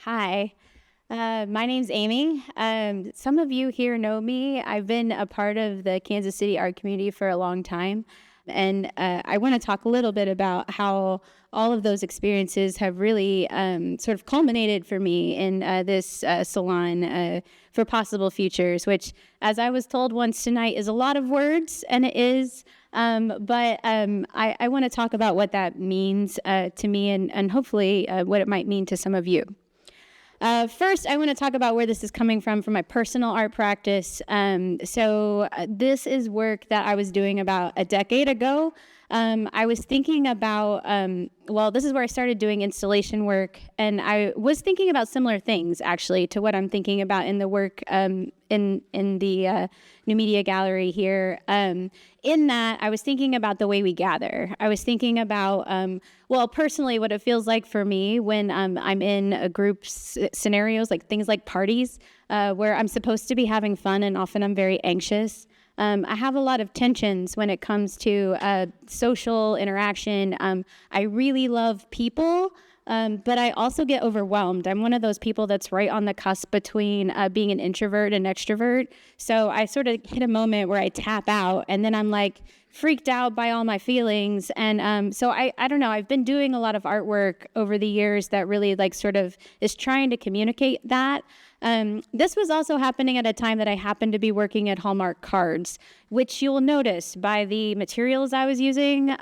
Hi, my name's Amy. Some of you here know me. I've been a part of the Kansas City art community for a long time. And I want to talk a little bit about how all of those experiences have really sort of culminated for me in this salon for possible futures, which, as I was told once tonight, is a lot of words, and it is. But I want to talk about what that means to me and hopefully what it might mean to some of you. First, I want to talk about where this is coming from my personal art practice. This is work that I was doing about a decade ago. I was thinking about, this is where I started doing installation work, and I was thinking about similar things, actually, to what I'm thinking about in the work in the New Media Gallery here. In that, I was thinking about the way we gather. I was thinking about, personally, what it feels like for me when I'm in a group scenarios, like things like parties, where I'm supposed to be having fun, and often I'm very anxious. I have a lot of tensions when it comes to social interaction. I really love people, but I also get overwhelmed. I'm one of those people that's right on the cusp between being an introvert and extrovert. So I sort of hit a moment where I tap out, and then I'm like freaked out by all my feelings. And so I don't know, I've been doing a lot of artwork over the years that really like sort of is trying to communicate that. This was also happening at a time that I happened to be working at Hallmark Cards, which you'll notice by the materials I was using.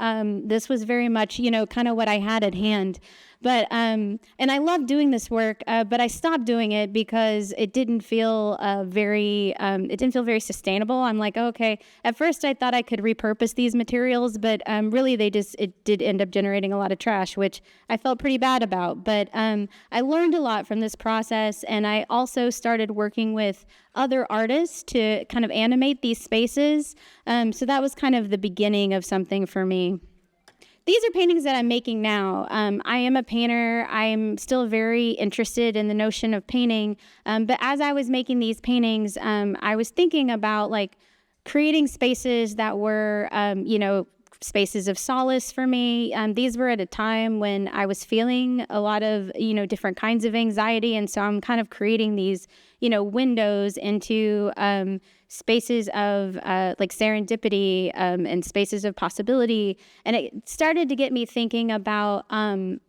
This was very much, kind of what I had at hand. But and I love doing this work, but I stopped doing it because it didn't feel very sustainable. I'm like, okay. At first, I thought I could repurpose these materials, but really, it did end up generating a lot of trash, which I felt pretty bad about. But I learned a lot from this process, and I also started working with other artists to kind of animate these spaces. So that was kind of the beginning of something for me. These are paintings that I'm making now. I am a painter. I'm still very interested in the notion of painting. But as I was making these paintings, I was thinking about like creating spaces that were, spaces of solace for me. These were at a time when I was feeling a lot of, different kinds of anxiety. And so I'm kind of creating these, windows into spaces of like serendipity and spaces of possibility. And it started to get me thinking about,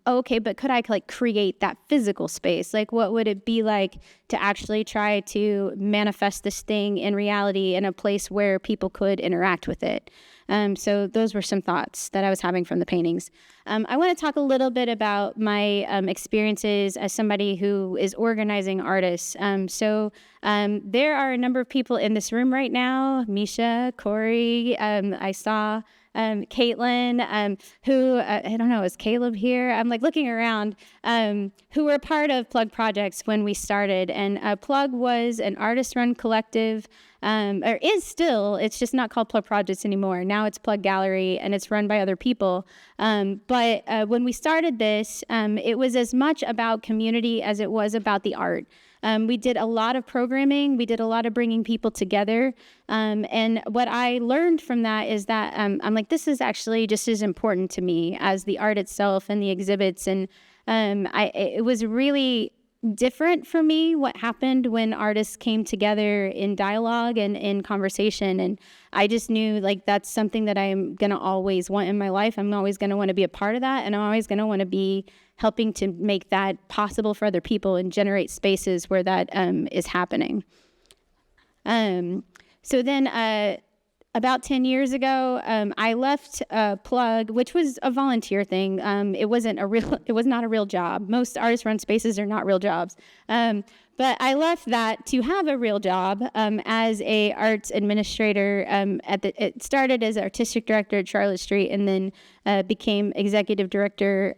okay, but could I like create that physical space? Like what would it be like to actually try to manifest this thing in reality in a place where people could interact with it? So those were some thoughts that I was having from the paintings. I want to talk a little bit about my experiences as somebody who is organizing artists. There are a number of people in this room right now, Misha, Corey, I saw Caitlin, who, I don't know, is Caleb here? I'm like looking around, who were part of Plug Projects when we started. And Plug was an artist-run collective, or is still, it's just not called Plug Projects anymore. Now it's Plug Gallery, and it's run by other people. But when we started this, it was as much about community as it was about the art. We did a lot of programming. We did a lot of bringing people together. And what I learned from that is that I'm like, this is actually just as important to me as the art itself and the exhibits. And it was really different for me what happened when artists came together in dialogue and in conversation. And I just knew like that's something that I'm going to always want in my life. I'm always going to want to be a part of that. And I'm always going to want to be helping to make that possible for other people and generate spaces where that is happening. About 10 years ago, I left Plug, which was a volunteer thing. It was not a real job. Most artist-run spaces are not real jobs. But I left that to have a real job as a arts administrator. It started as artistic director at Charlotte Street, and then became executive director.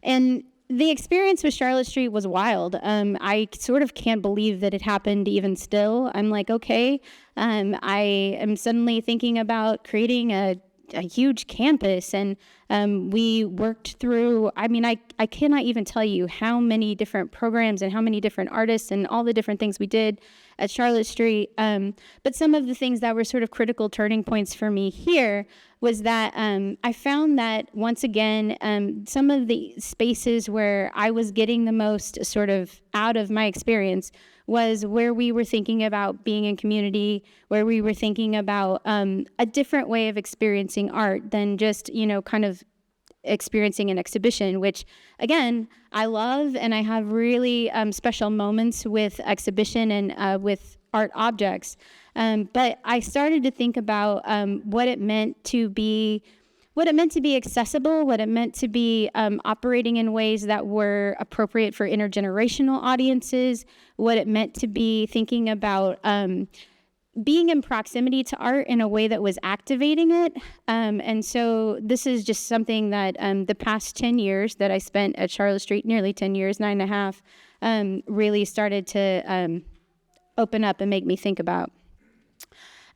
And the experience with Charlotte Street was wild. I sort of can't believe that it happened even still. I'm like, okay, I am suddenly thinking about creating a huge campus, and We worked through, I cannot even tell you how many different programs and how many different artists and all the different things we did at Charlotte Street. But some of the things that were sort of critical turning points for me here was that I found that, once again, some of the spaces where I was getting the most sort of out of my experience was where we were thinking about being in community, where we were thinking about a different way of experiencing art than just, kind of experiencing an exhibition, which, again, I love, and I have really special moments with exhibition and with art objects. But I started to think about what it meant to be accessible, what it meant to be operating in ways that were appropriate for intergenerational audiences, what it meant to be thinking about being in proximity to art in a way that was activating it. And so this is just something that the past 10 years that I spent at Charlotte Street, nearly 10 years, 9.5, really started to open up and make me think about.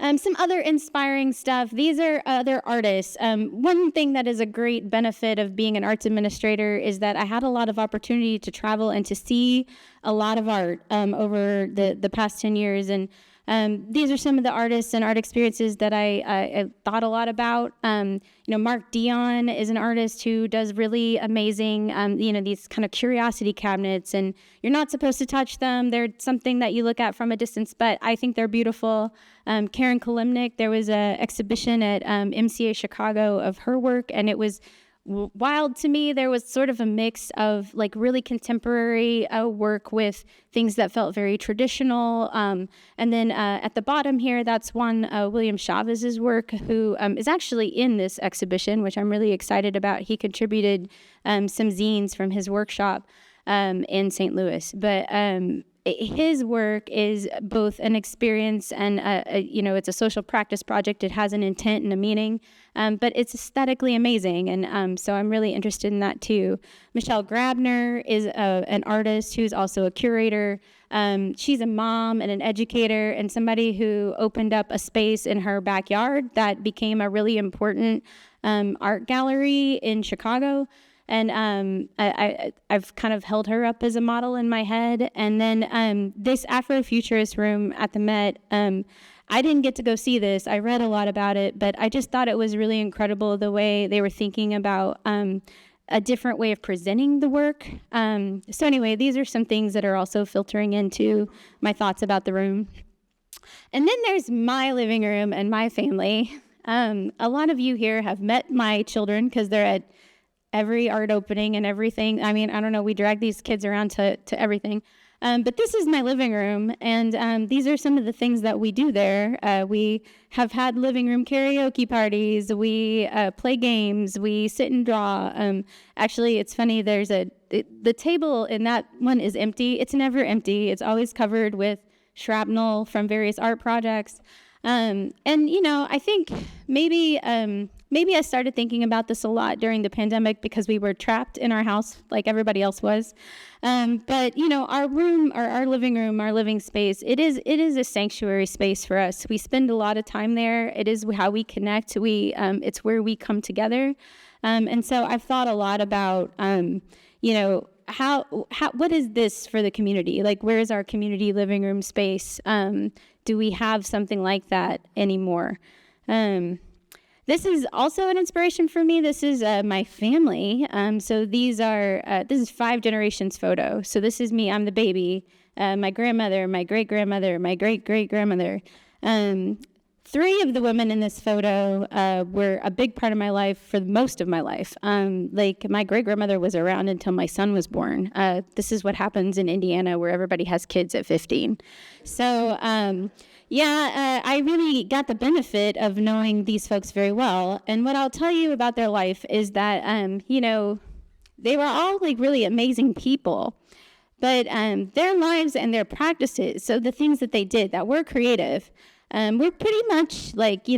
Some other inspiring stuff. These are other artists. One thing that is a great benefit of being an arts administrator is that I had a lot of opportunity to travel and to see a lot of art over the past 10 years. And these are some of the artists and art experiences that I thought a lot about. Mark Dion is an artist who does really amazing, these kind of curiosity cabinets, and you're not supposed to touch them. They're something that you look at from a distance, but I think they're beautiful. Karen Kalimnik, there was an exhibition at MCA Chicago of her work, and it was wild to me. There was sort of a mix of like really contemporary work with things that felt very traditional. And then at the bottom here, that's one William Chavez's work, who is actually in this exhibition, which I'm really excited about. He contributed some zines from his workshop in St. Louis. But his work is both an experience and it's a social practice project. It has an intent and a meaning, but it's aesthetically amazing, and so I'm really interested in that too. Michelle Grabner is an artist who's also a curator. She's a mom and an educator and somebody who opened up a space in her backyard that became a really important art gallery in Chicago. And I've kind of held her up as a model in my head. And then this Afrofuturist room at the Met, I didn't get to go see this. I read a lot about it, but I just thought it was really incredible the way they were thinking about a different way of presenting the work. So anyway, these are some things that are also filtering into my thoughts about the room. And then there's my living room and my family. A lot of you here have met my children because they're at every art opening and everything. I mean, I don't know, we drag these kids around to everything. But this is my living room, and these are some of the things that we do there. We have had living room karaoke parties, we play games, we sit and draw. Actually, it's funny, the table in that one is empty. It's never empty. It's always covered with shrapnel from various art projects. And I think maybe I started thinking about this a lot during the pandemic because we were trapped in our house like everybody else was. But our room, our living room, our living space, it is a sanctuary space for us. We spend a lot of time there. It is how we connect. It's where we come together. And so I've thought a lot about, how what is this for the community? Like, where is our community living room space? Do we have something like that anymore? This is also an inspiration for me. This is my family. So this is 5 generations photo. So this is me, I'm the baby, my grandmother, my great-grandmother, my great-great-grandmother. 3 of the women in this photo were a big part of my life for most of my life. Like my great-grandmother was around until my son was born. This is what happens in Indiana where everybody has kids at 15. So I really got the benefit of knowing these folks very well. And what I'll tell you about their life is that, they were all like really amazing people, but their lives and their practices, so the things that they did that were creative, were pretty much like, they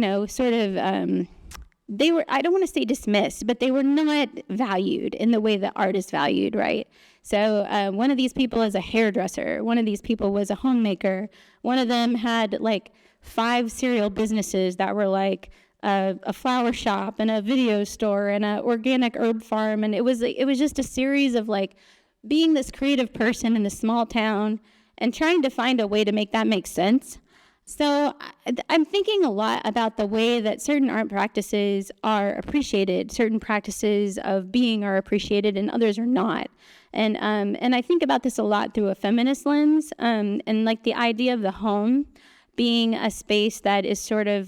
were, I don't want to say dismissed, but they were not valued in the way that art is valued, right? So one of these people is a hairdresser. One of these people was a homemaker. One of them had like 5 cereal businesses that were like a flower shop and a video store and an organic herb farm, and it was just a series of like being this creative person in this small town and trying to find a way to make that make sense. So I'm thinking a lot about the way that certain art practices are appreciated, certain practices of being are appreciated, and others are not. And I think about this a lot through a feminist lens, and like the idea of the home being a space that is sort of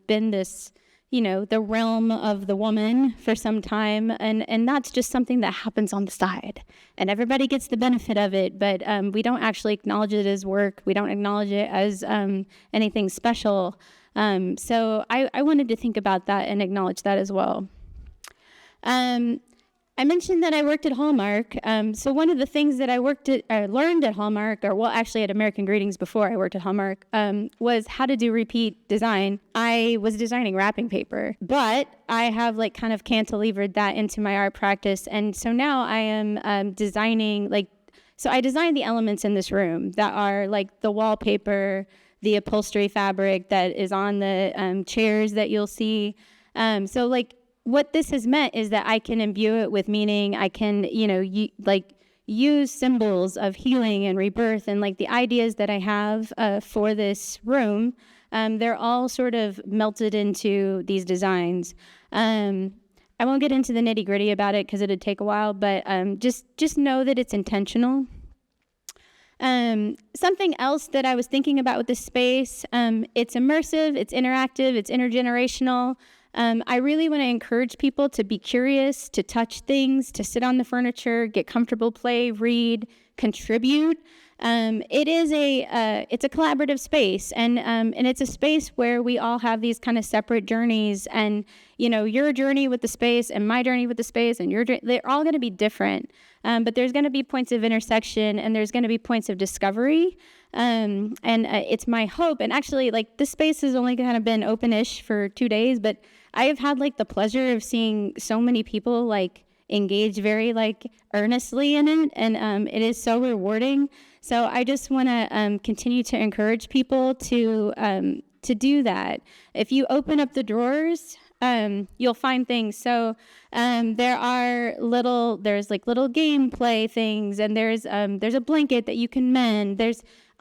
been this, the realm of the woman for some time, and that's just something that happens on the side, and everybody gets the benefit of it, but we don't actually acknowledge it as work. We don't acknowledge it as anything special. So I wanted to think about that and acknowledge that as well. I mentioned that I worked at Hallmark. So one of the things that I learned at Hallmark, or well, actually at American Greetings before I worked at Hallmark, was how to do repeat design. I was designing wrapping paper, but I have like kind of cantilevered that into my art practice. And so now I am designing so I designed the elements in this room that are like the wallpaper, the upholstery fabric that is on the chairs that you'll see. So like, what this has meant is that I can imbue it with meaning. I can, use symbols of healing and rebirth, and like the ideas that I have for this room, they're all sort of melted into these designs. I won't get into the nitty gritty about it because it'd take a while, but just know that it's intentional. Something else that I was thinking about with this space, it's immersive, it's interactive, it's intergenerational. I really want to encourage people to be curious, to touch things, to sit on the furniture, get comfortable, play, read, contribute. It's a collaborative space, and it's a space where we all have these kind of separate journeys, and your journey with the space and my journey with the space and they're all going to be different, but there's going to be points of intersection and there's going to be points of discovery. And it's my hope, and actually like this space has only kind of been open-ish for 2 days, but I have had like the pleasure of seeing so many people like engage very like earnestly in it, and it is so rewarding. So I just want to continue to encourage people to do that. If you open up the drawers, you'll find things. So there's little gameplay things, and there's a blanket that you can mend.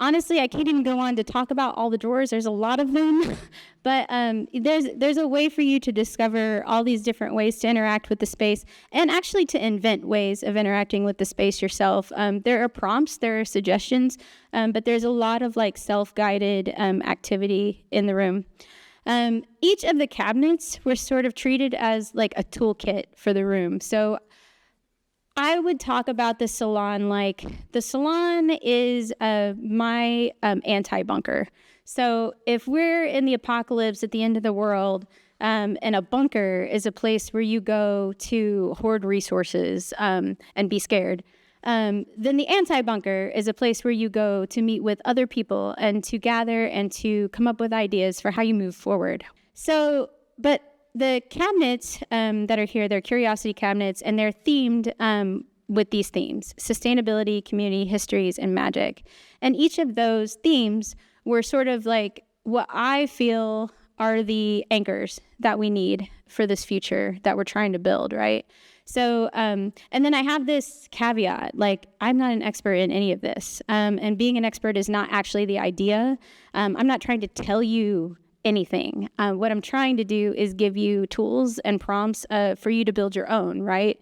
Honestly, I can't even go on to talk about all the drawers. There's a lot of them, but there's a way for you to discover all these different ways to interact with the space, and actually to invent ways of interacting with the space yourself. There are prompts, there are suggestions, but there's a lot of like self-guided activity in the room. Each of the cabinets were sort of treated as like a toolkit for the room. So I would talk about the Salon like the Salon is my anti-bunker. So if we're in the apocalypse at the end of the world, and a bunker is a place where you go to hoard resources and be scared, then the anti-bunker is a place where you go to meet with other people and to gather and to come up with ideas for how you move forward. So, but the cabinets that are here, they're curiosity cabinets, and they're themed with these themes: sustainability, community, histories, and magic. And each of those themes were sort of like what I feel are the anchors that we need for this future that we're trying to build, right? So, and then I have this caveat, like I'm not an expert in any of this, and being an expert is not actually the idea. I'm not trying to tell you anything. What I'm trying to do is give you tools and prompts for you to build your own, right?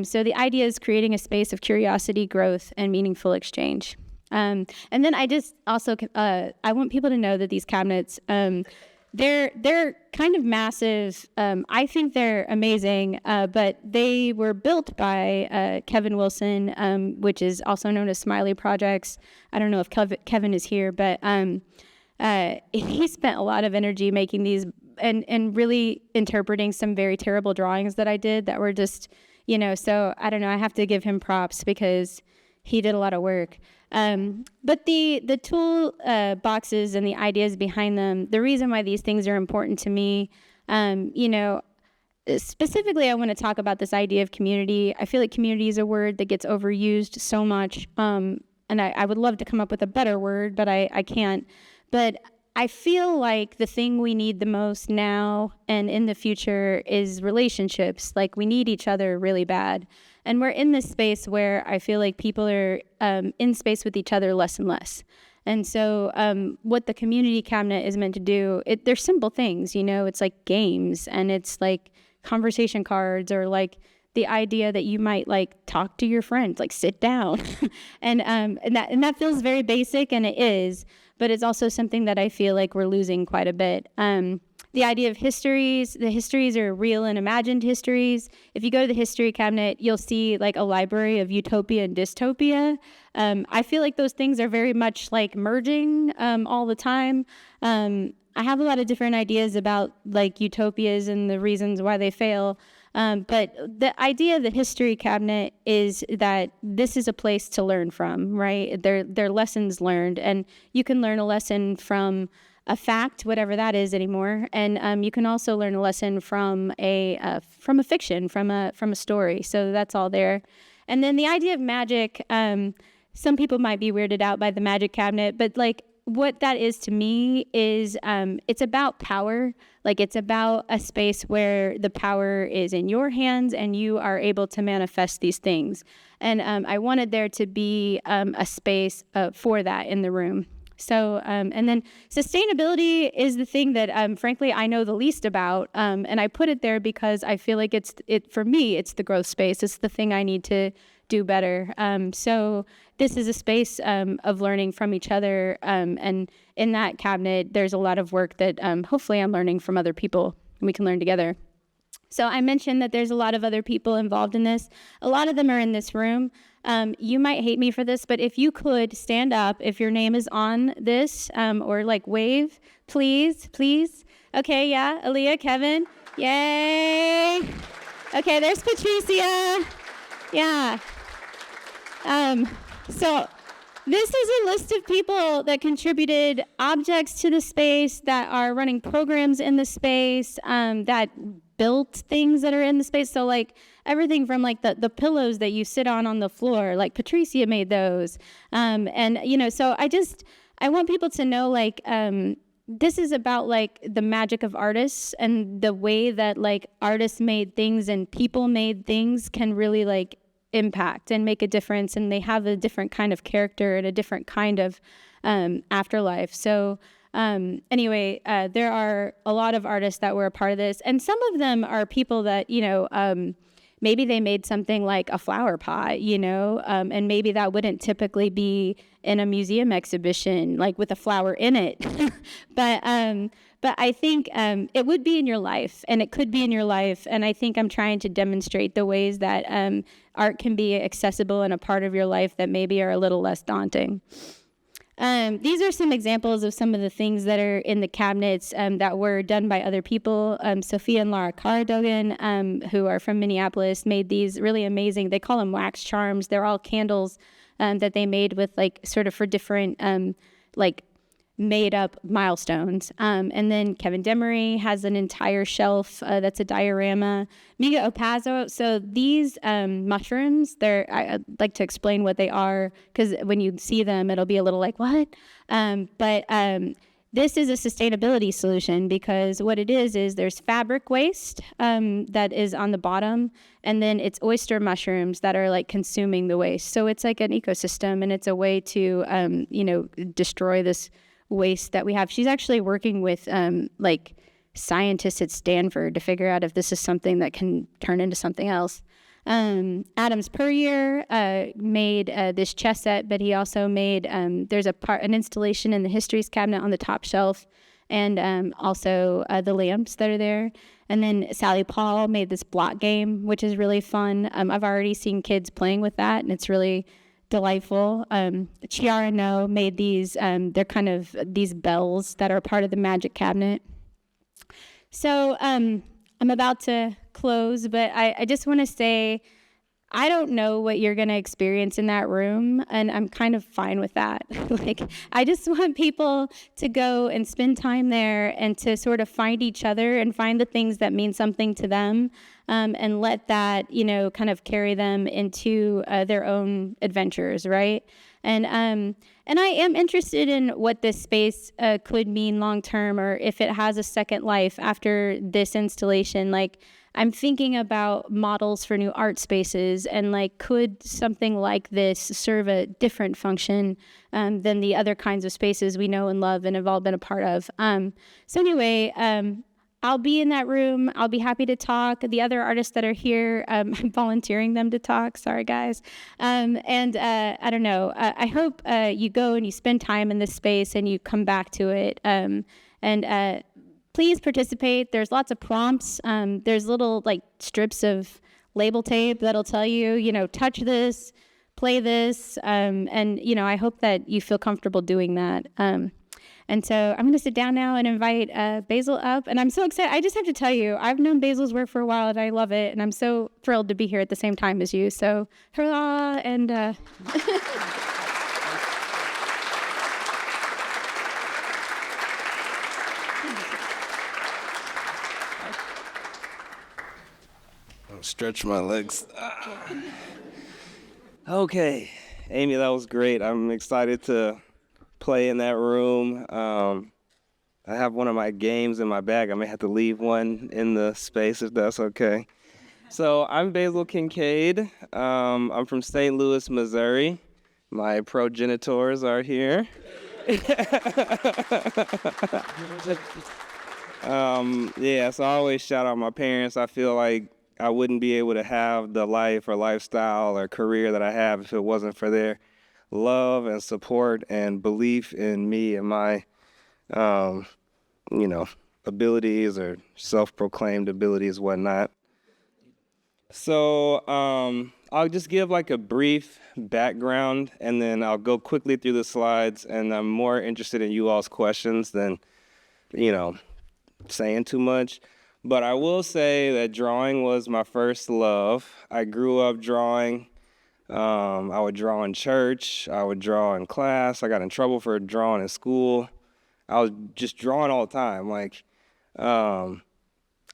So the idea is creating a space of curiosity, growth, and meaningful exchange. And then I just also, I want people to know that these cabinets, they're kind of massive. I think they're amazing, but they were built by Kevin Wilson, which is also known as Smiley Projects. I don't know if Kevin is here, but he spent a lot of energy making these and really interpreting some very terrible drawings that I did that were just, so I don't know, I have to give him props because he did a lot of work. But the tool boxes and the ideas behind them, the reason why these things are important to me, specifically I want to talk about this idea of community. I feel like community is a word that gets overused so much, and I would love to come up with a better word, but I can't. But I feel like the thing we need the most now and in the future is relationships. Like, we need each other really bad. And we're in this space where I feel like people are in space with each other less and less. And so what the community cabinet is meant to do, they're simple things, it's like games, and it's like conversation cards, or like the idea that you might like talk to your friends, like sit down. and that feels very basic, and it is, but it's also something that I feel like we're losing quite a bit. The idea of histories, the histories are real and imagined histories. If you go to the history cabinet, you'll see like a library of utopia and dystopia. I feel like those things are very much like merging all the time. I have a lot of different ideas about like utopias and the reasons why they fail. But the idea of the history cabinet is that this is a place to learn from, right? They're lessons learned, and you can learn a lesson from a fact, whatever that is anymore, and you can also learn a lesson from a fiction, from a story. So that's all there. And then the idea of magic, some people might be weirded out by the magic cabinet, but like what that is to me is it's about power. Like, it's about a space where the power is in your hands and you are able to manifest these things. And I wanted there to be a space for that in the room. So, and then sustainability is the thing that, frankly, I know the least about. And I put it there because I feel like for me, it's the growth space. It's the thing I need to do better. So this is a space of learning from each other. And in that cabinet, there's a lot of work that hopefully I'm learning from other people, and we can learn together. So I mentioned that there's a lot of other people involved in this. A lot of them are in this room. You might hate me for this, but if you could stand up, if your name is on this, or like wave, please. Okay, yeah, Aaliyah, Kevin, yay. Okay, there's Patricia, yeah. So this is a list of people that contributed objects to the space, that are running programs in the space, that built things that are in the space. So like everything from like the pillows that you sit on the floor, like Patricia made those. And so I want people to know, like, this is about like the magic of artists, and the way that like artists made things and people made things can really like impact and make a difference, and they have a different kind of character and a different kind of afterlife. So anyway, there are a lot of artists that were a part of this, and some of them are people that maybe they made something like a flower pot, and maybe that wouldn't typically be in a museum exhibition, like with a flower in it. But I think it would be in your life, and it could be in your life. And I think I'm trying to demonstrate the ways that art can be accessible and a part of your life that maybe are a little less daunting. These are some examples of some of the things that are in the cabinets that were done by other people. Sophia and Laura Cardogan, who are from Minneapolis, made these really amazing, they call them wax charms. They're all candles that they made with like sort of for different like made up milestones. And then Kevin Demery has an entire shelf that's a diorama. Miga Opazo, so these mushrooms, I'd like to explain what they are, because when you see them, it'll be a little like, what? But this is a sustainability solution, because what it is there's fabric waste that is on the bottom, and then it's oyster mushrooms that are like consuming the waste. So it's like an ecosystem, and it's a way to, destroy this waste that we have. She's actually working with like scientists at Stanford to figure out if this is something that can turn into something else. Adams Puryear made this chess set, but he also made there's an installation in the histories cabinet on the top shelf, and also the lamps that are there. And then Sally Paul made this block game, which is really fun. I've already seen kids playing with that, and it's really delightful. Chiara No made these, they're kind of these bells that are part of the magic cabinet. So I'm about to close, but I just want to say, I don't know what you're going to experience in that room, and I'm kind of fine with that. Like, I just want people to go and spend time there and to sort of find each other and find the things that mean something to them, and let that, kind of carry them into their own adventures, right? And I am interested in what this space could mean long term, or if it has a second life after this installation. Like, I'm thinking about models for new art spaces, and like, could something like this serve a different function than the other kinds of spaces we know and love and have all been a part of? So anyway, I'll be in that room. I'll be happy to talk. The other artists that are here, I'm volunteering them to talk. Sorry, guys. And I don't know. I hope you go and you spend time in this space and you come back to it. And please participate. There's lots of prompts. There's little like strips of label tape that'll tell you, touch this, play this. And, I hope that you feel comfortable doing that. And so I'm going to sit down now and invite Basil up. And I'm so excited. I just have to tell you, I've known Basil's work for a while, and I love it. And I'm so thrilled to be here at the same time as you. So hurrah! And I'll stretch my legs. Okay, Amy, that was great. I'm excited to play in that room. I have one of my games in my bag. I may have to leave one in the space if that's okay. So I'm Basil Kincaid. I'm from St. Louis, Missouri. My progenitors are here. So I always shout out my parents. I feel like I wouldn't be able to have the life or lifestyle or career that I have if it wasn't for their love and support and belief in me and my, abilities or self-proclaimed abilities, whatnot. So I'll just give like a brief background, and then I'll go quickly through the slides, and I'm more interested in you all's questions than, saying too much. But I will say that drawing was my first love. I grew up drawing. I would draw in church. I would draw in class. I got in trouble for drawing in school. I was just drawing all the time.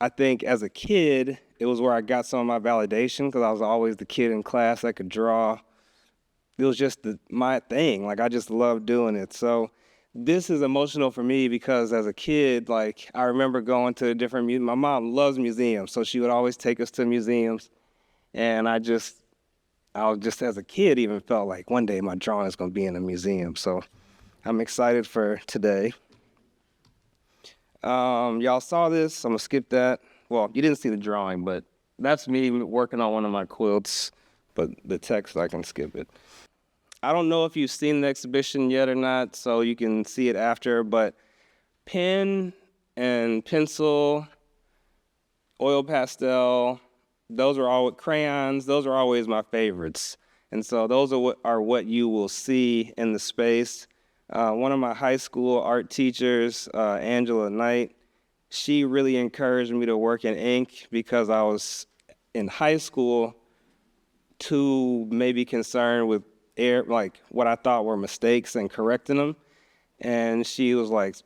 I think as a kid, it was where I got some of my validation because I was always the kid in class that could draw. It was just my thing. I just loved doing it. So this is emotional for me because as a kid, I remember going to different museums. My mom loves museums, so she would always take us to museums. And I just as a kid even felt like one day my drawing is going to be in a museum. So I'm excited for today. Y'all saw this. I'm going to skip that. Well, you didn't see the drawing, but that's me working on one of my quilts. But the text, I can skip it. I don't know if you've seen the exhibition yet or not, so you can see it after. But pen and pencil, oil pastel, those are all crayons. Those are always my favorites. And so those are what you will see in the space. One of my high school art teachers, Angela Knight, she really encouraged me to work in ink because I was in high school too maybe concerned with what I thought were mistakes and correcting them. And she was like,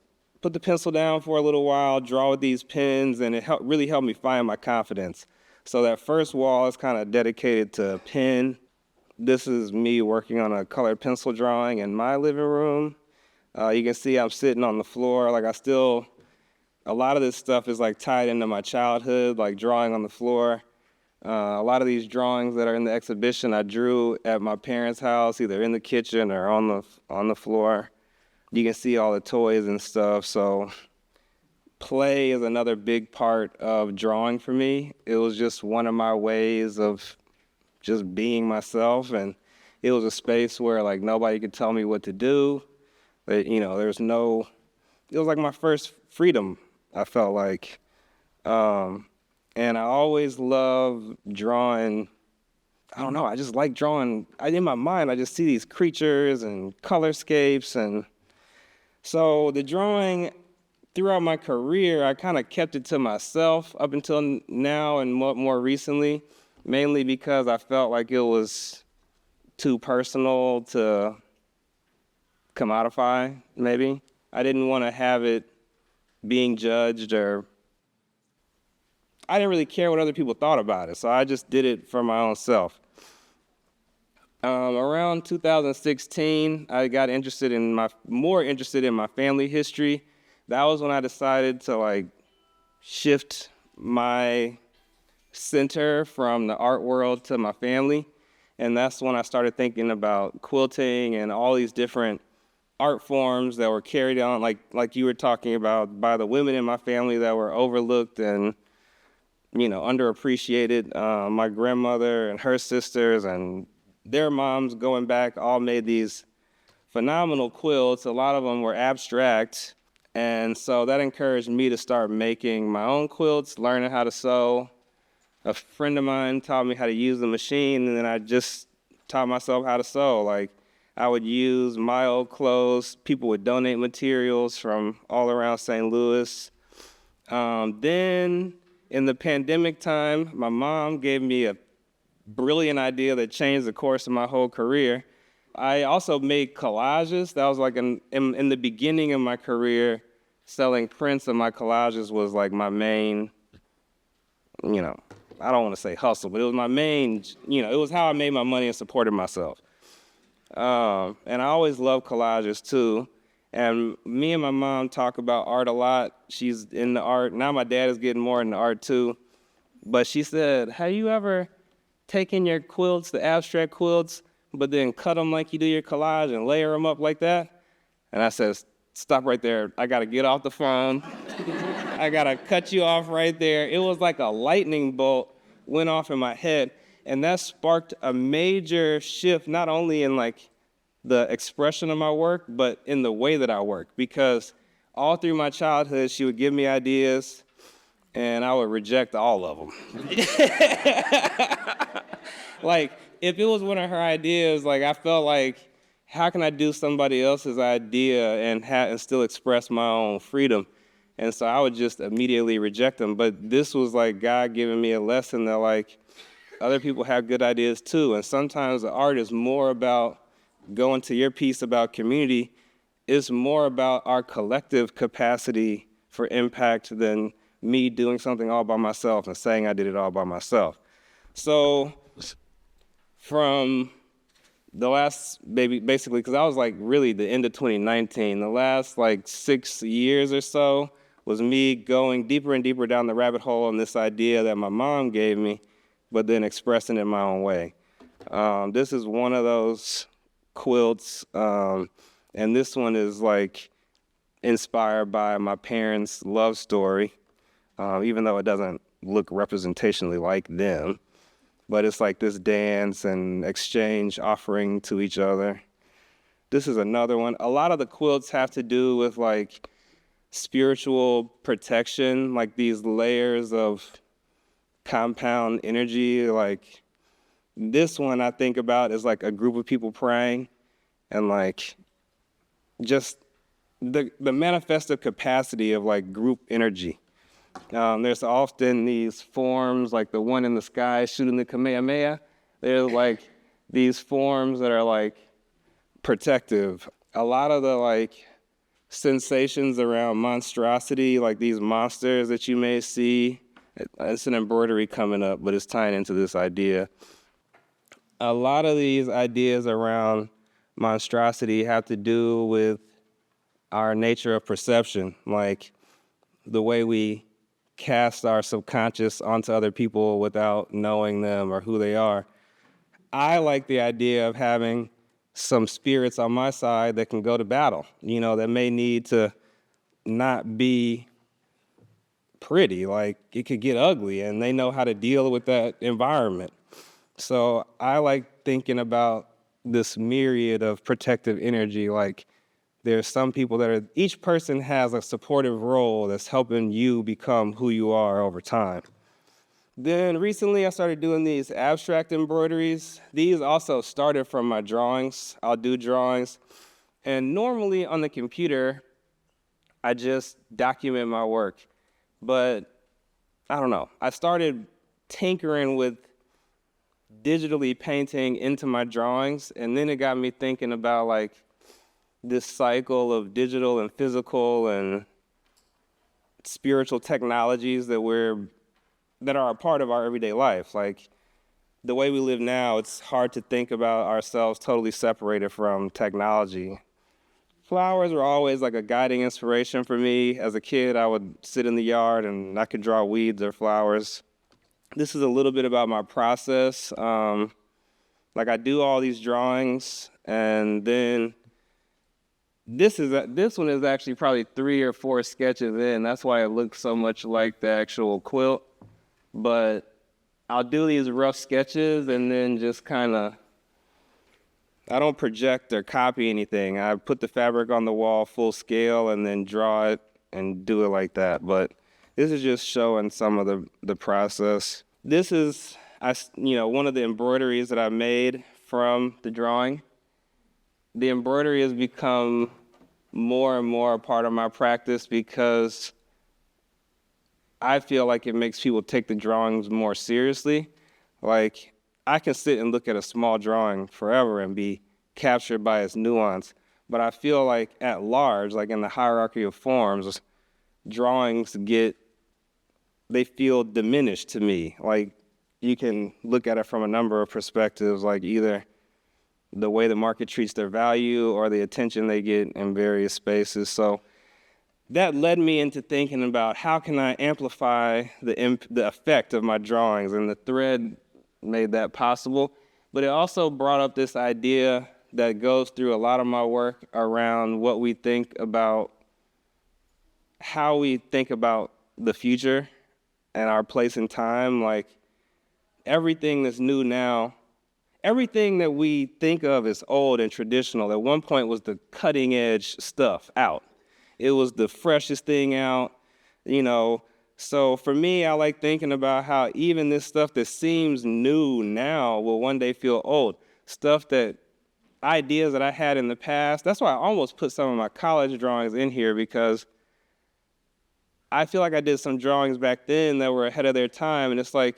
put the pencil down for a little while, draw with these pens, and it really helped me find my confidence. So that first wall is kind of dedicated to pen. This is me working on a colored pencil drawing in my living room. You can see I'm sitting on the floor. A lot of this stuff is tied into my childhood, drawing on the floor. A lot of these drawings that are in the exhibition I drew at my parents' house, either in the kitchen or on the floor. You can see all the toys and stuff. So play is another big part of drawing for me. It was just one of my ways of just being myself, and it was a space where nobody could tell me what to do. It was like my first freedom, I felt like. And I always love drawing. I don't know, I just like drawing. In my mind, I just see these creatures and colorscapes. And so the drawing, throughout my career, I kind of kept it to myself up until now and more recently, mainly because I felt like it was too personal to commodify, maybe. I didn't want to have it being judged, or I didn't really care what other people thought about it, so I just did it for my own self. Around 2016, I got more interested in my family history. That was when I decided to like shift my center from the art world to my family. And that's when I started thinking about quilting and all these different art forms that were carried on, like you were talking about, by the women in my family that were overlooked and underappreciated. My grandmother and her sisters and their moms going back all made these phenomenal quilts. A lot of them were abstract. And so that encouraged me to start making my own quilts, learning how to sew. A friend of mine taught me how to use the machine, and then I just taught myself how to sew. Like, I would use my old clothes. People would donate materials from all around St. Louis. Then, in the pandemic time, my mom gave me a brilliant idea that changed the course of my whole career. I also made collages. That was like in the beginning of my career, selling prints of my collages was like my main, I don't want to say hustle, but it was my main, it was how I made my money and supported myself. And I always loved collages too. And me and my mom talk about art a lot. She's into art. Now my dad is getting more into art too. But she said, have you ever taken your quilts, the abstract quilts, but then cut them like you do your collage and layer them up like that? And I said, stop right there. I got to get off the phone. I got to cut you off right there. It was like a lightning bolt went off in my head. And that sparked a major shift, not only in like the expression of my work, but in the way that I work. Because all through my childhood, she would give me ideas, and I would reject all of them. Like, if it was one of her ideas, like, I felt like, how can I do somebody else's idea and still express my own freedom? And so I would just immediately reject them. But this was like God giving me a lesson that, like, other people have good ideas too. And sometimes the art is more about, going to your piece about community, it's more about our collective capacity for impact than me doing something all by myself and saying I did it all by myself. So from the last, basically, because I was like really the end of 2019, the last like 6 years or so was me going deeper and deeper down the rabbit hole on this idea that my mom gave me, but then expressing it my own way. This is one of those quilts, and this one is like inspired by my parents' love story, even though it doesn't look representationally like them. But it's like this dance and exchange offering to each other. This is another one. A lot of the quilts have to do with like spiritual protection, like these layers of compound energy. Like this one I think about is like a group of people praying, and like just the manifestive capacity of like group energy. There's often these forms, like the one in the sky shooting the Kamehameha. There's like these forms that are like protective. A lot of the like sensations around monstrosity, like these monsters that you may see, it's an embroidery coming up, but it's tying into this idea. A lot of these ideas around monstrosity have to do with our nature of perception, like the way we cast our subconscious onto other people without knowing them or who they are. I like the idea of having some spirits on my side that can go to battle, that may need to not be pretty, like it could get ugly, and they know how to deal with that environment. So I like thinking about this myriad of protective energy. Like there's some people each person has a supportive role that's helping you become who you are over time. Then recently I started doing these abstract embroideries. These also started from my drawings. I'll do drawings. And normally on the computer, I just document my work. But I don't know. I started tinkering with digitally painting into my drawings, and then it got me thinking about like this cycle of digital and physical and spiritual technologies that are a part of our everyday life. Like the way we live now, it's hard to think about ourselves totally separated from technology. Flowers were always like a guiding inspiration for me. As a kid, I would sit in the yard and I could draw weeds or flowers. This is a little bit about my process. Like I do all these drawings, and then this one is actually probably 3 or 4 sketches in. That's why it looks so much like the actual quilt. But I'll do these rough sketches and then just kind of, I don't project or copy anything. I put the fabric on the wall full scale and then draw it and do it like that. But this is just showing some of the process. This is, one of the embroideries that I made from the drawing. The embroidery has become more and more a part of my practice because I feel like it makes people take the drawings more seriously. Like, I can sit and look at a small drawing forever and be captured by its nuance, but I feel like at large, like in the hierarchy of forms, drawings they feel diminished to me. Like, you can look at it from a number of perspectives, like either the way the market treats their value or the attention they get in various spaces. So that led me into thinking about how can I amplify the effect of my drawings, and the thread made that possible. But it also brought up this idea that goes through a lot of my work around what we think about, how we think about the future and our place in time. Like, everything that's new now, everything that we think of as old and traditional at one point was the cutting edge stuff out. It was the freshest thing out, So for me, I like thinking about how even this stuff that seems new now will one day feel old. Ideas that I had in the past. That's why I almost put some of my college drawings in here, because I feel like I did some drawings back then that were ahead of their time, and it's like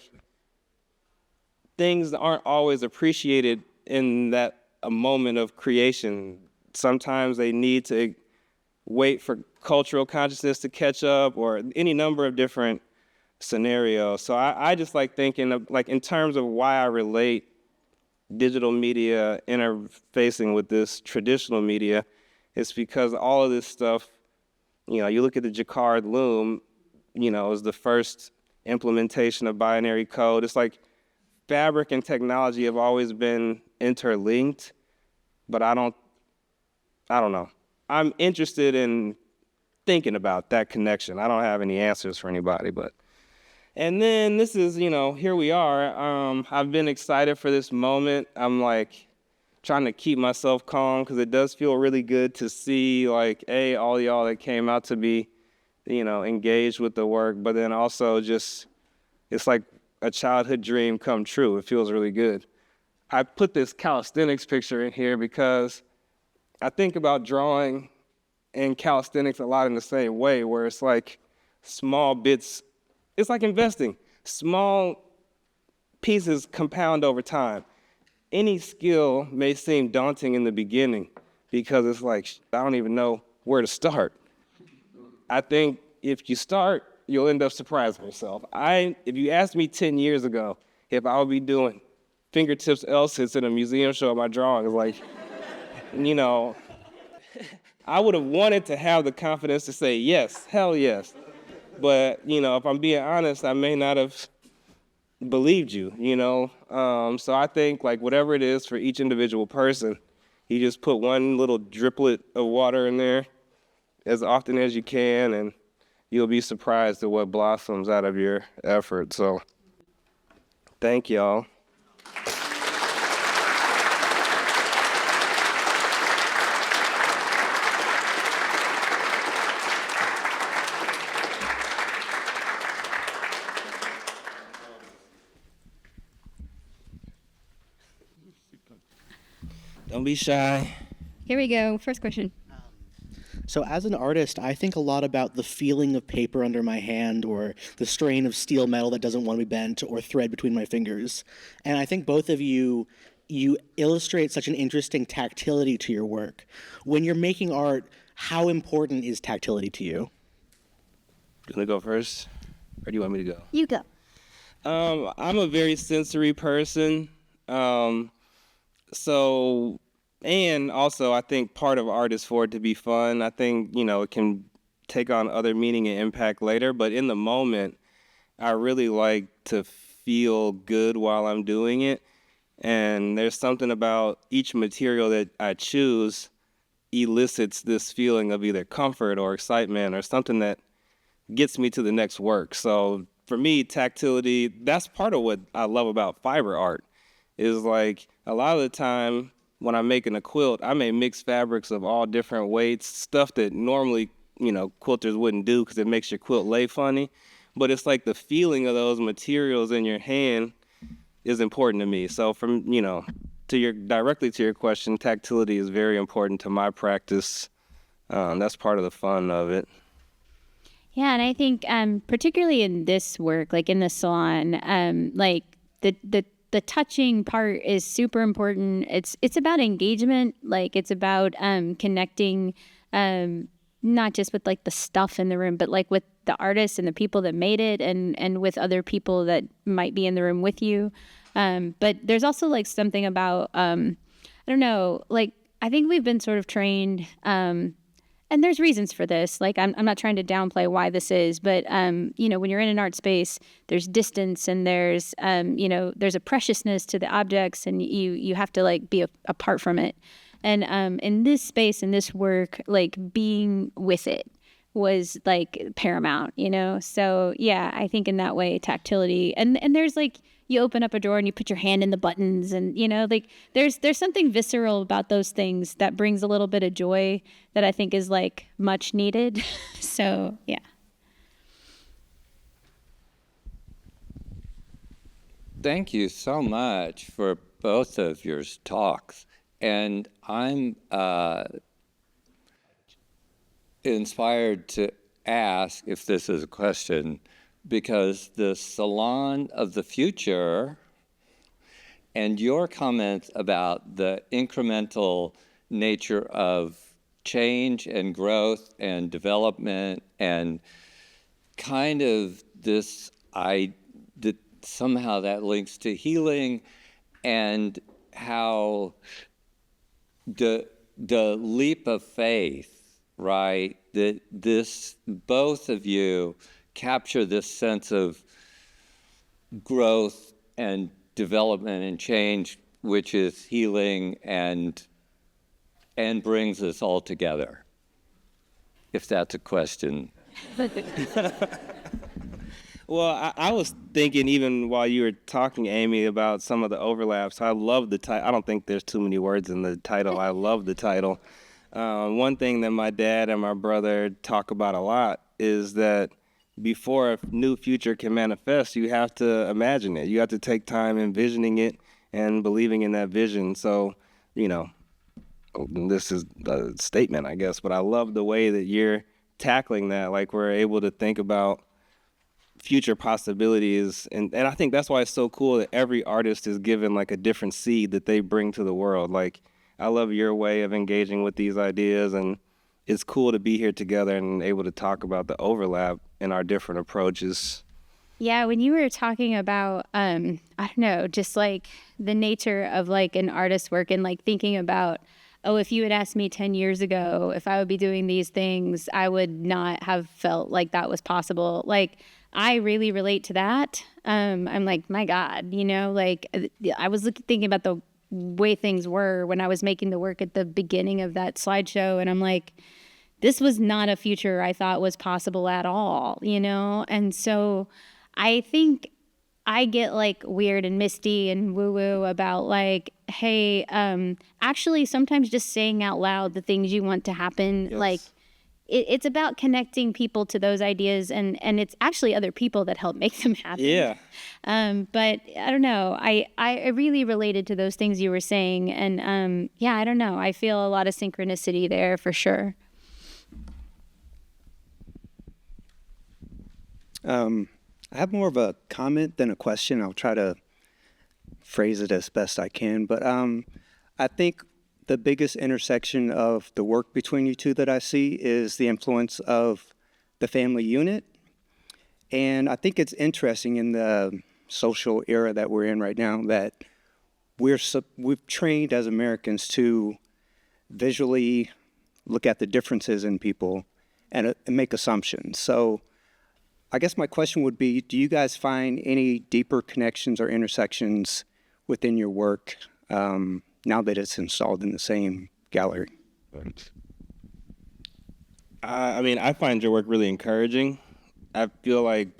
things aren't always appreciated in a moment of creation. Sometimes they need to wait for cultural consciousness to catch up, or any number of different scenarios. So I just like thinking of, like, in terms of why I relate digital media interfacing with this traditional media, it's because all of this stuff, you look at the Jacquard loom, is the first implementation of binary code. It's like fabric and technology have always been interlinked, but I don't know. I'm interested in thinking about that connection. I don't have any answers for anybody, but. And then this is, here we are. I've been excited for this moment. I'm like trying to keep myself calm, because it does feel really good to see, like, all y'all that came out to be, engaged with the work, but then also just, it's like a childhood dream come true. It feels really good. I put this calisthenics picture in here because I think about drawing and calisthenics a lot in the same way, where it's like small bits. It's like investing. Small pieces compound over time. Any skill may seem daunting in the beginning because it's like, I don't even know where to start. I think if you start, you'll end up surprising yourself. If you asked me 10 years ago if I would be doing fingertips L-sits in a museum show of my drawings, like, I would have wanted to have the confidence to say yes, hell yes. But, if I'm being honest, I may not have believed you, So I think, like, whatever it is for each individual person, you just put one little driplet of water in there as often as you can, and you'll be surprised at what blossoms out of your effort. So thank y'all. Don't be shy. Here we go. First question. So as an artist, I think a lot about the feeling of paper under my hand, or the strain of steel metal that doesn't want to be bent, or thread between my fingers. And I think both of you illustrate such an interesting tactility to your work. When you're making art, how important is tactility to you? You want to go first, or do you want me to go? You go. I'm a very sensory person. Um, so, and also I think part of art is for it to be fun. I think, it can take on other meaning and impact later, but in the moment, I really like to feel good while I'm doing it. And there's something about each material that I choose elicits this feeling of either comfort or excitement or something that gets me to the next work. So for me, tactility, that's part of what I love about fiber art, is like a lot of the time when I'm making a quilt, I may mix fabrics of all different weights, stuff that normally, quilters wouldn't do because it makes your quilt lay funny. But it's like the feeling of those materials in your hand is important to me. So from, directly to your question, tactility is very important to my practice. That's part of the fun of it. Yeah, and I think particularly in this work, like in the salon, like the touching part is super important. It's about engagement, like it's about connecting, not just with like the stuff in the room, but like with the artists and the people that made it, and with other people that might be in the room with you. But there's also like something about I don't know, like I think we've been sort of trained. And there's reasons for this. Like, I'm not trying to downplay why this is, but, when you're in an art space, there's distance and there's a preciousness to the objects, and you have to like be apart from it. And in this space, in this work, like being with it was like paramount. So yeah, I think in that way, tactility, and there's like, you open up a drawer and you put your hand in the buttons, and like there's something visceral about those things that brings a little bit of joy that I think is like much needed. So yeah. Thank you so much for both of your talks. And I'm inspired to ask if this is a question, because the Salon of the future and your comments about the incremental nature of change and growth and development, and kind of this, that somehow that links to healing, and how the leap of faith, right? That this, both of you capture this sense of growth and development and change, which is healing and brings us all together. If that's a question. Well, I was thinking even while you were talking, Amy, about some of the overlaps. I love the title. I don't think there's too many words in the title. I love the title. One thing that my dad and my brother talk about a lot is that before a new future can manifest, you have to imagine it. You have to take time envisioning it and believing in that vision. So, this is a statement, I guess, but I love the way that you're tackling that. Like, we're able to think about future possibilities, and I think that's why it's so cool that every artist is given like a different seed that they bring to the world. Like, I love your way of engaging with these ideas, and it's cool to be here together and able to talk about the overlap in our different approaches. Yeah, when you were talking about, I don't know, just like the nature of like an artist's work, and like thinking about, oh, if you had asked me 10 years ago if I would be doing these things, I would not have felt like that was possible. Like, I really relate to that. I'm like, my God, like I was thinking about the way things were when I was making the work at the beginning of that slideshow, and I'm like, this was not a future I thought was possible at all, And so I think I get like weird and misty and woo woo about like, hey, actually sometimes just saying out loud the things you want to happen, Yes. like it's about connecting people to those ideas, and it's actually other people that help make them happen. Yeah. But I don't know. I really related to those things you were saying, and yeah, I don't know. I feel a lot of synchronicity there for sure. I have more of a comment than a question. I'll try to phrase it as best I can. But I think the biggest intersection of the work between you two that I see is the influence of the family unit. And I think it's interesting in the social era that we're in right now, that we've trained as Americans to visually look at the differences in people and make assumptions. So I guess my question would be, do you guys find any deeper connections or intersections within your work now that it's installed in the same gallery? I mean, I find your work really encouraging. I feel like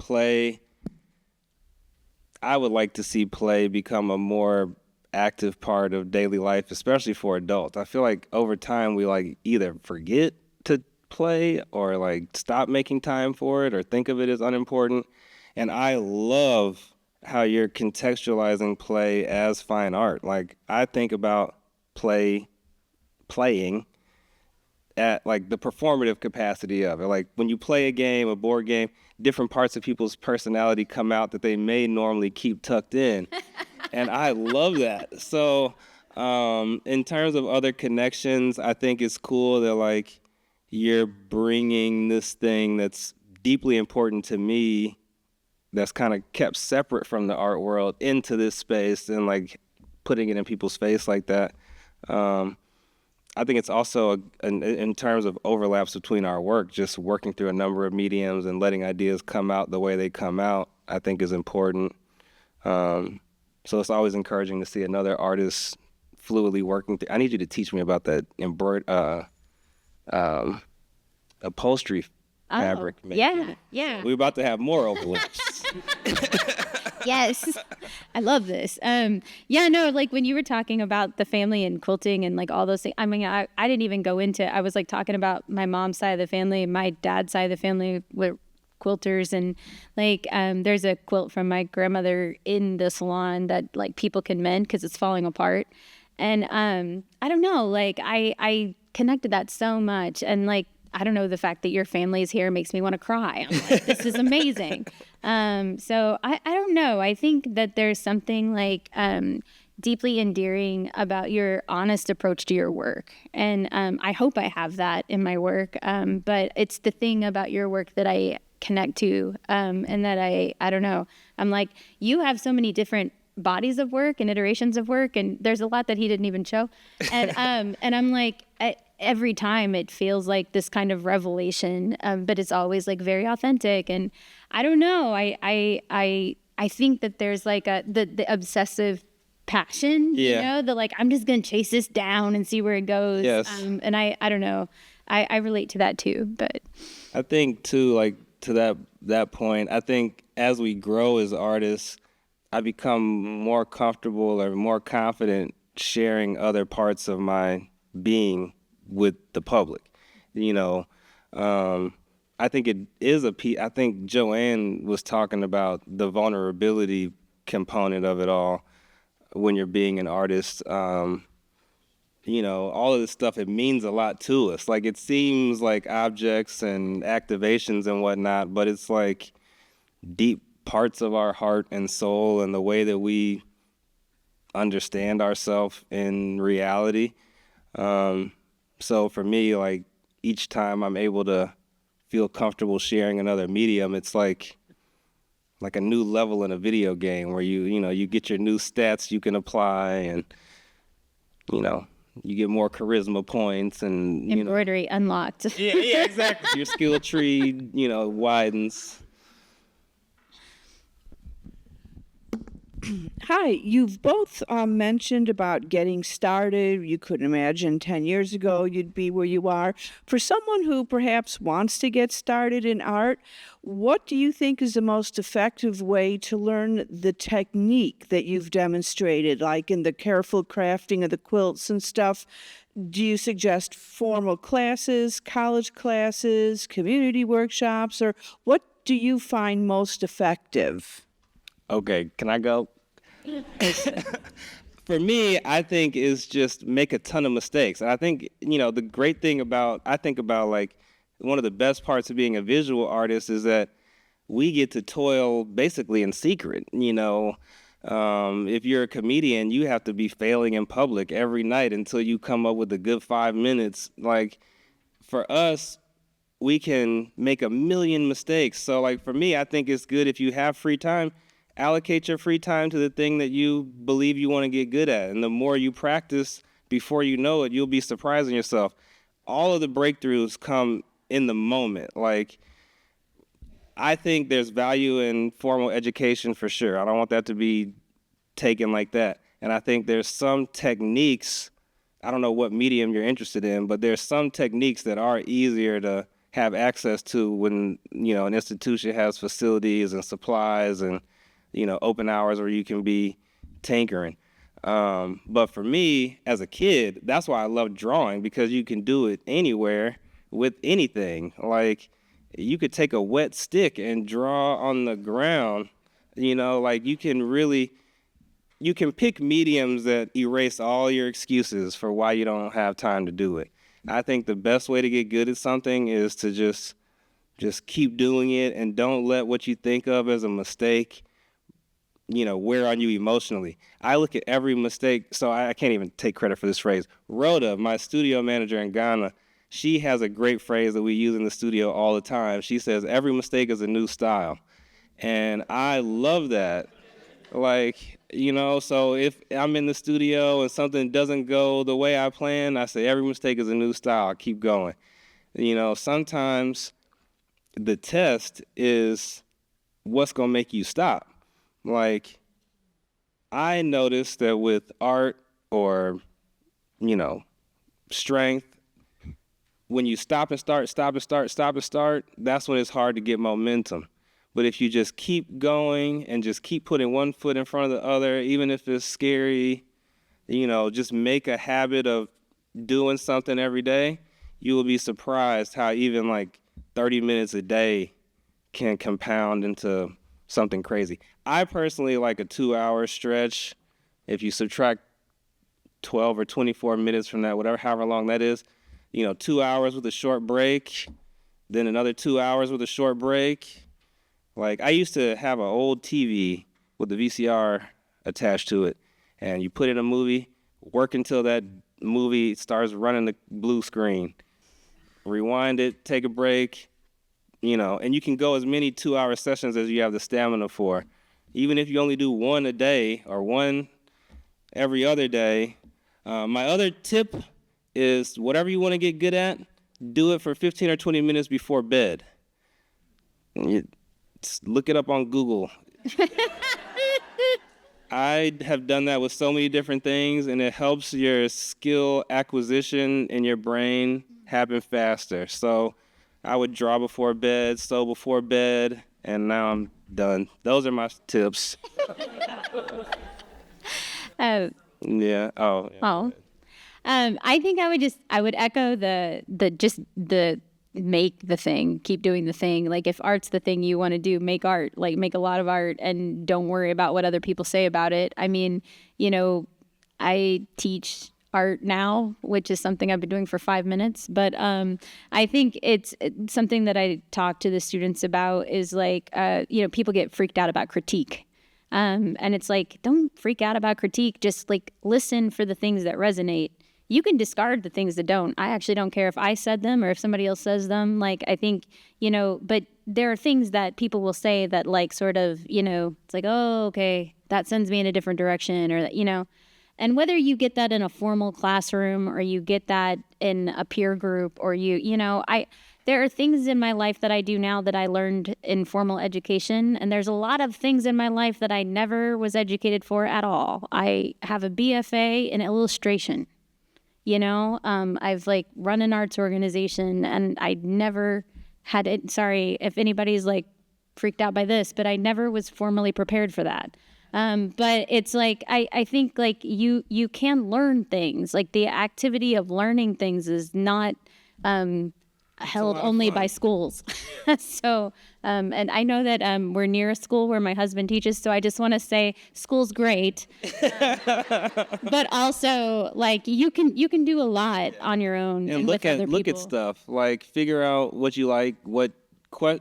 I would like to see play become a more active part of daily life, especially for adults. I feel like over time we like either forget to play or like stop making time for it or think of it as unimportant. And I love how you're contextualizing play as fine art. Like I think about playing at like the performative capacity of it. Like when you play a game, a board game, different parts of people's personality come out that they may normally keep tucked in. And I love that. So in terms of other connections, I think it's cool that like you're bringing this thing that's deeply important to me, that's kind of kept separate from the art world, into this space and like putting it in people's face like that. I think it's also, in terms of overlaps between our work, just working through a number of mediums and letting ideas come out the way they come out, I think is important. So it's always encouraging to see another artist fluidly working through. I need you to teach me about that upholstery fabric making. Yeah. We're about to have more overlaps. Yes. I love this. Yeah, no, like when you were talking about the family and quilting and like all those things, I mean, I didn't even go into, I was like talking about my mom's side of the family, my dad's side of the family with quilters, and like there's a quilt from my grandmother in the salon that like people can mend because it's falling apart. And I don't know, like I connected that so much. And like, I don't know, the fact that your family is here makes me want to cry. I'm like, this is amazing. So I don't know. I think that there's something like deeply endearing about your honest approach to your work. And I hope I have that in my work. But it's the thing about your work that I connect to, and that I don't know. I'm like, you have so many different bodies of work and iterations of work, and there's a lot that he didn't even show. And and I'm like, every time it feels like this kind of revelation, but it's always like very authentic. And I don't know, I think that there's like the obsessive passion, you know, the like, I'm just gonna chase this down and see where it goes. Yes. And I don't know, I relate to that too. But I think too, like to that point, I think as we grow as artists, I become more comfortable or more confident sharing other parts of my being with the public. You know, I think it is I think Joanne was talking about the vulnerability component of it all when you're being an artist. You know, all of this stuff, it means a lot to us. Like, it seems like objects and activations and whatnot, but it's like deep parts of our heart and soul and the way that we understand ourselves in reality. So for me, like, each time I'm able to feel comfortable sharing another medium, it's like a new level in a video game where you get your new stats you can apply, and you get more charisma points and embroidery unlocked. Yeah, exactly. Your skill tree, widens. Hi, you've both mentioned about getting started. You couldn't imagine 10 years ago you'd be where you are. For someone who perhaps wants to get started in art, what do you think is the most effective way to learn the technique that you've demonstrated, like in the careful crafting of the quilts and stuff? Do you suggest formal classes, college classes, community workshops, or what do you find most effective? Okay, can I go? For me, I think is just make a ton of mistakes. And I think, the great thing I think about like one of the best parts of being a visual artist is that we get to toil basically in secret. If you're a comedian, you have to be failing in public every night until you come up with a good 5 minutes. Like, for us, we can make a million mistakes. So like for me, I think it's good if you have free time, allocate your free time to the thing that you believe you want to get good at. And the more you practice, before you know it, you'll be surprising yourself. All of the breakthroughs come in the moment. Like, I think there's value in formal education for sure. I don't want that to be taken like that. And I think there's some techniques, I don't know what medium you're interested in, but there's some techniques that are easier to have access to when, an institution has facilities and supplies and, open hours where you can be tinkering. But for me, as a kid, that's why I love drawing, because you can do it anywhere with anything. Like, you could take a wet stick and draw on the ground, like you can pick mediums that erase all your excuses for why you don't have time to do it. I think the best way to get good at something is to just keep doing it, and don't let what you think of as a mistake, wear on you emotionally. I look at every mistake, so I can't even take credit for this phrase. Rhoda, my studio manager in Ghana, she has a great phrase that we use in the studio all the time. She says, every mistake is a new style. And I love that. Like, so if I'm in the studio and something doesn't go the way I planned, I say every mistake is a new style. I keep going. Sometimes the test is what's going to make you stop. Like, I noticed that with art or, strength, when you stop and start, that's when it's hard to get momentum. But if you just keep going and just keep putting one foot in front of the other, even if it's scary, just make a habit of doing something every day, you will be surprised how even like 30 minutes a day can compound into something crazy. I personally like a 2-hour stretch. If you subtract 12 or 24 minutes from that, however long that is, 2 hours with a short break, then another 2 hours with a short break. Like, I used to have an old TV with the VCR attached to it, and you put in a movie, work until that movie starts running the blue screen, rewind it, take a break, and you can go as many 2-hour sessions as you have the stamina for. Even if you only do one a day or one every other day. My other tip is, whatever you want to get good at, do it for 15 or 20 minutes before bed. Just look it up on Google. I have done that with so many different things, and it helps your skill acquisition in your brain happen faster. So I would draw before bed, sew before bed, and now I'm done. Those are my tips. Uh, Yeah. Oh. Yeah. oh, I think I would echo the make the thing, keep doing the thing. Like, if art's the thing you want to do, make art, like make a lot of art, and don't worry about what other people say about it. I mean, I teach art now, which is something I've been doing for 5 minutes. But I think it's something that I talk to the students about is like, people get freaked out about critique. And it's like, don't freak out about critique. Just like listen for the things that resonate. You can discard the things that don't. I actually don't care if I said them or if somebody else says them. Like, I think, but there are things that people will say that like sort of, it's like, oh, okay, that sends me in a different direction, or that, and whether you get that in a formal classroom or you get that in a peer group or there are things in my life that I do now that I learned in formal education. And there's a lot of things in my life that I never was educated for at all. I have a BFA in illustration. I've like run an arts organization, and I never had it. Sorry if anybody's like freaked out by this, but I never was formally prepared for that. But it's like, I think like you can learn things. Like, the activity of learning things is not held only by schools. So, and I know that we're near a school where my husband teaches, so I just want to say school's great. But also, like, you can do a lot on your own And with other look at people. stuff. Like, figure out what you like,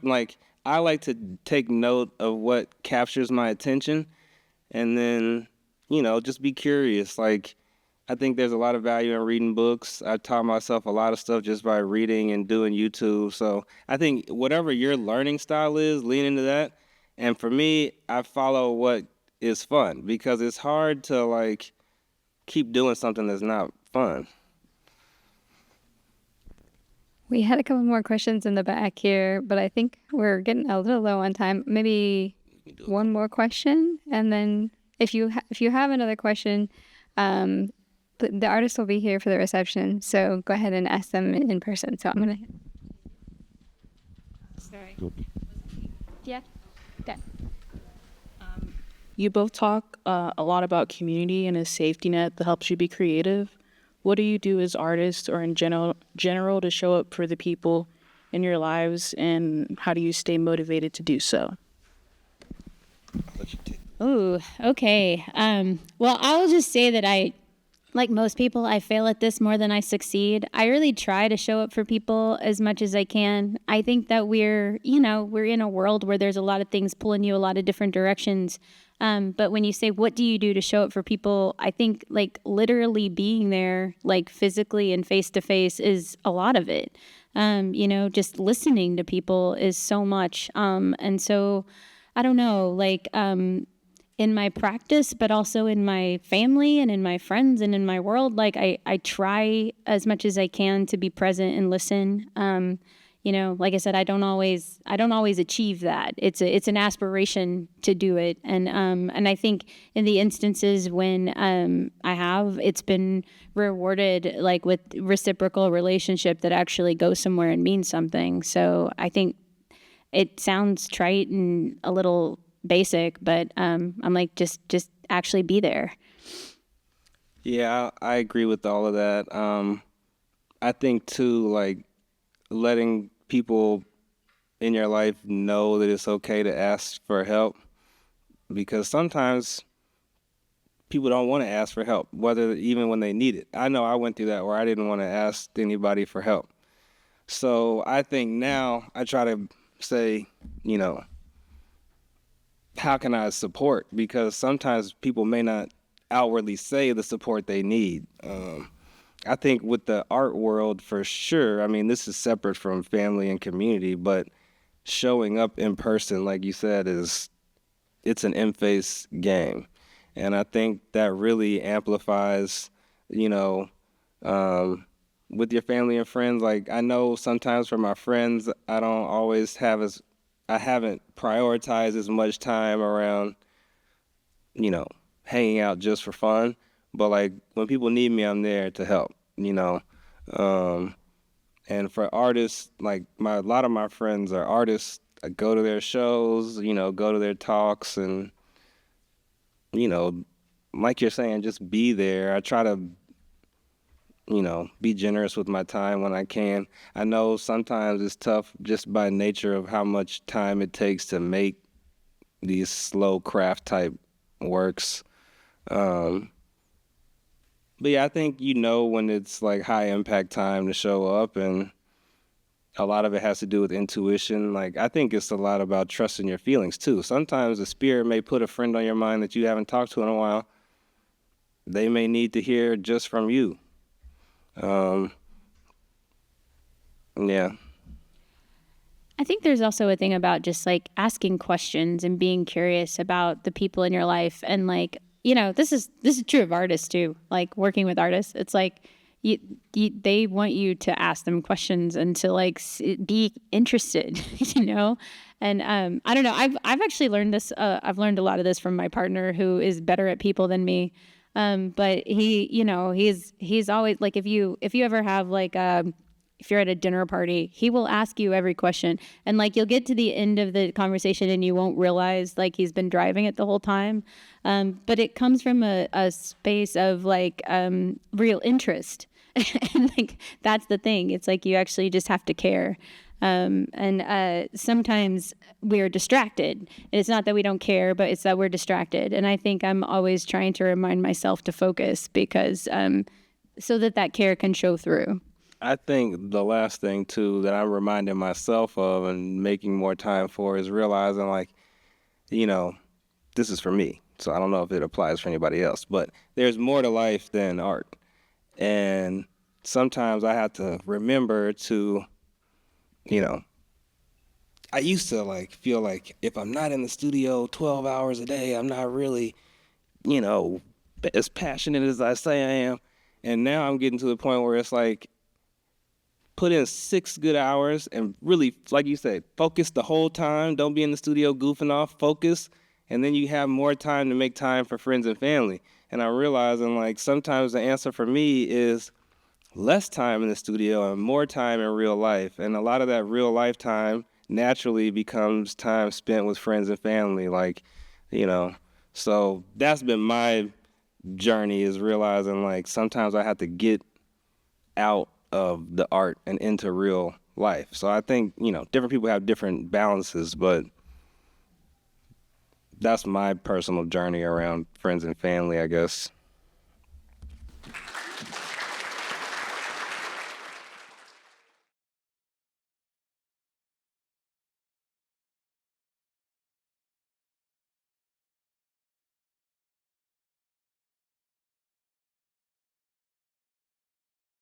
like, I like to take note of what captures my attention, and then, just be curious. Like, I think there's a lot of value in reading books. I taught myself a lot of stuff just by reading and doing YouTube. So I think whatever your learning style is, lean into that. And for me, I follow what is fun because it's hard to like keep doing something that's not fun. We had a couple more questions in the back here, but I think we're getting a little low on time. Maybe one more question, and then if you have another question, the artist will be here for the reception. So go ahead and ask them in person. So I'm gonna. Sorry. Yeah. Okay. You both talk a lot about community and a safety net that helps you be creative. What do you do as artists or in general to show up for the people in your lives, and how do you stay motivated to do so? Ooh, okay. Well, I'll just say that like most people, I fail at this more than I succeed. I really try to show up for people as much as I can. I think that we're in a world where there's a lot of things pulling you a lot of different directions. But when you say, what do you do to show up for people? I think like literally being there, like physically and face to face is a lot of it. Just listening to people is so much. And so I don't know, like, in my practice, but also in my family and in my friends and in my world, like I try as much as I can to be present and listen. Like I said, I don't always achieve that. It's an aspiration to do it, and I think in the instances when I have, it's been rewarded like with reciprocal relationship that actually goes somewhere and means something. So I think it sounds trite and a little basic, but I'm like just actually be there. Yeah, I agree with all of that. I think too, like letting people in your life know that it's okay to ask for help, because sometimes people don't want to ask for help, whether even when they need it. I know I went through that where I didn't want to ask anybody for help. So I think now I try to say, how can I support? Because sometimes people may not outwardly say the support they need. I think with the art world, for sure, I mean, this is separate from family and community, but showing up in person, like you said, it's an in-face game. And I think that really amplifies, with your family and friends. Like, I know sometimes for my friends, I haven't prioritized as much time around, hanging out just for fun. But like when people need me, I'm there to help, And for artists, like a lot of my friends are artists. I go to their shows, go to their talks, and, like you're saying, just be there. I try to, be generous with my time when I can. I know sometimes it's tough just by nature of how much time it takes to make these slow craft type works. But yeah, I think when it's like high impact time to show up, and a lot of it has to do with intuition. Like, I think it's a lot about trusting your feelings too. Sometimes the spirit may put a friend on your mind that you haven't talked to in a while. They may need to hear just from you. Yeah. I think there's also a thing about just like asking questions and being curious about the people in your life. And like, this is true of artists too. Like working with artists, it's like they want you to ask them questions and to like be interested, And I don't know. I've actually learned this. I've learned a lot of this from my partner, who is better at people than me. But he's always like, if you ever have like if you're at a dinner party, he will ask you every question. And like, you'll get to the end of the conversation and you won't realize like he's been driving it the whole time. But it comes from a space of like real interest. And like, that's the thing. It's like, you actually just have to care. And sometimes we're distracted. And it's not that we don't care, but it's that we're distracted. And I think I'm always trying to remind myself to focus, because so that care can show through. I think the last thing too that I'm reminding myself of and making more time for is realizing, like, this is for me. So I don't know if it applies for anybody else, but there's more to life than art. And sometimes I have to remember to, I used to like feel like if I'm not in the studio 12 hours a day, I'm not really, you know, as passionate as I say I am. And now I'm getting to the point where it's like, put in 6 good hours and really, like you said, focus the whole time. Don't be in the studio goofing off, focus. And then you have more time to make time for friends and family. And I'm realizing like sometimes the answer for me is less time in the studio and more time in real life. And a lot of that real life time naturally becomes time spent with friends and family. Like, you know, so that's been my journey, is realizing like sometimes I have to get out of the art and into real life. So I think, different people have different balances, but that's my personal journey around friends and family, I guess.